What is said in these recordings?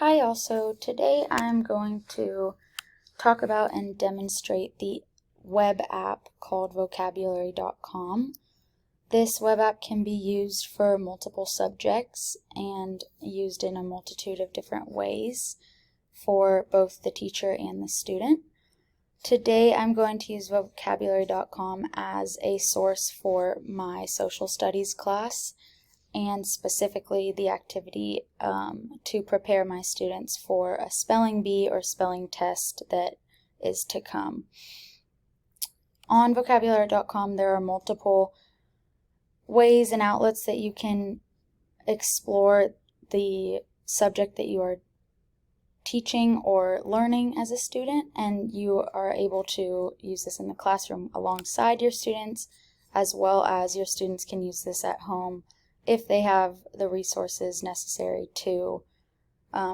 Hi also, today I'm going to talk about and demonstrate the web app called vocabulary.com. This web app can be used for multiple subjects and used in a multitude of different ways for both the teacher and the student. Today I'm going to use vocabulary.com as a source for my social studies class, and specifically the activity to prepare my students for a spelling bee or spelling test that is to come. On vocabulary.com there are multiple ways and outlets that you can explore the subject that you are teaching or learning as a student, and you are able to use this in the classroom alongside your students, as well as your students can use this at home if they have the resources necessary to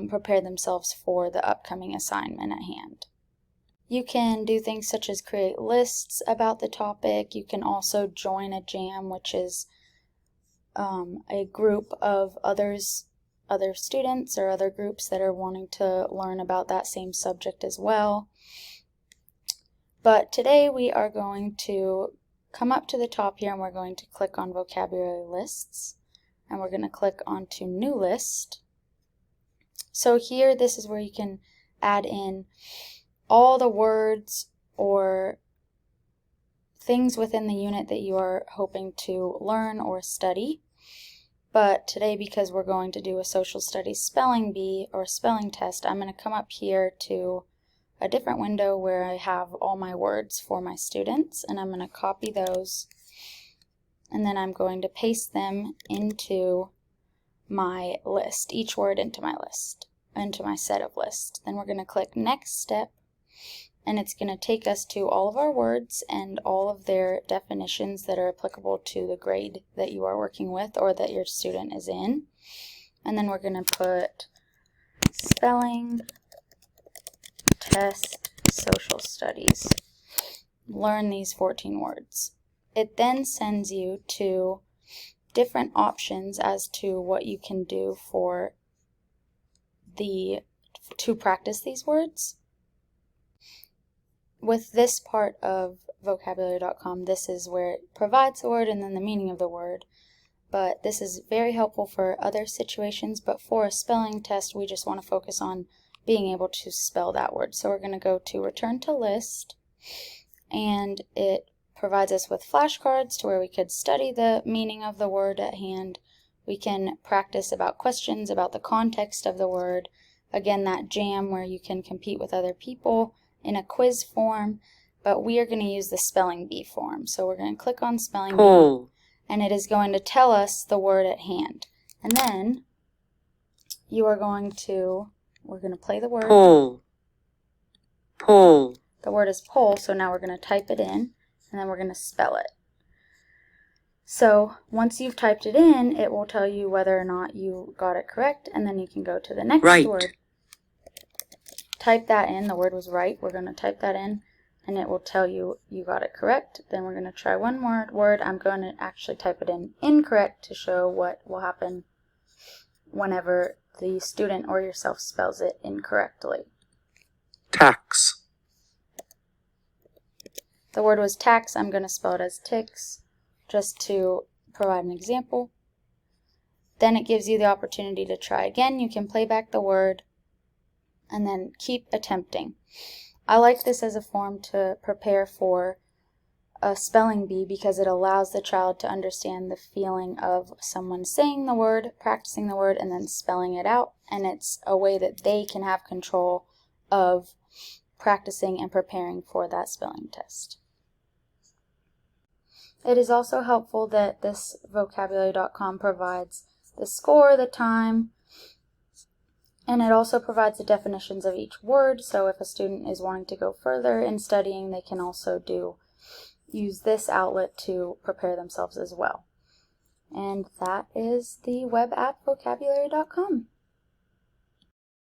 prepare themselves for the upcoming assignment at hand. You can do things such as create lists about the topic. You can also join a jam, which is a group of other students or other groups that are wanting to learn about that same subject as well. But today we are going to come up to the top here and we're going to click on vocabulary lists. And we're going to click onto New List. So here, this is where you can add in all the words or things within the unit that you are hoping to learn or study. But today, because we're going to do a social studies spelling bee or spelling test, I'm going to come up here to a different window where I have all my words for my students, and I'm going to copy those. And then I'm going to paste them into my list, each word into my list, into my set of lists. Then we're going to click Next Step, and it's going to take us to all of our words and all of their definitions that are applicable to the grade that you are working with or that your student is in. And then we're going to put spelling test social studies. Learn these 14 words. It then sends you to different options as to what you can do to practice these words. With this part of vocabulary.com, this is where it provides the word and then the meaning of the word. But this is very helpful for other situations, but for a spelling test we just want to focus on being able to spell that word. So we're going to go to Return to List, and it provides us with flashcards to where we could study the meaning of the word at hand. We can practice about questions about the context of the word. Again, that jam where you can compete with other people in a quiz form, but we are going to use the spelling bee form. So we're going to click on spelling bee, and it is going to tell us the word at hand. And then we're going to play the word. Pull. The word is pull, so now we're going to type it in. And then we're going to spell it. So once you've typed it in, it will tell you whether or not you got it correct, and then you can go to the next word. Type that in. The word was right. We're going to type that in, and it will tell you you got it correct. Then we're going to try one more word. I'm going to actually type it in incorrect to show what will happen whenever the student or yourself spells it incorrectly. Tax. The word was tax. I'm going to spell it as ticks, just to provide an example. Then it gives you the opportunity to try again. You can play back the word and then keep attempting. I like this as a form to prepare for a spelling bee because it allows the child to understand the feeling of someone saying the word, practicing the word, and then spelling it out. And it's a way that they can have control of practicing and preparing for that spelling test. It is also helpful that this vocabulary.com provides the score, the time, and it also provides the definitions of each word. So if a student is wanting to go further in studying, they can also use this outlet to prepare themselves as well. And that is the web app vocabulary.com.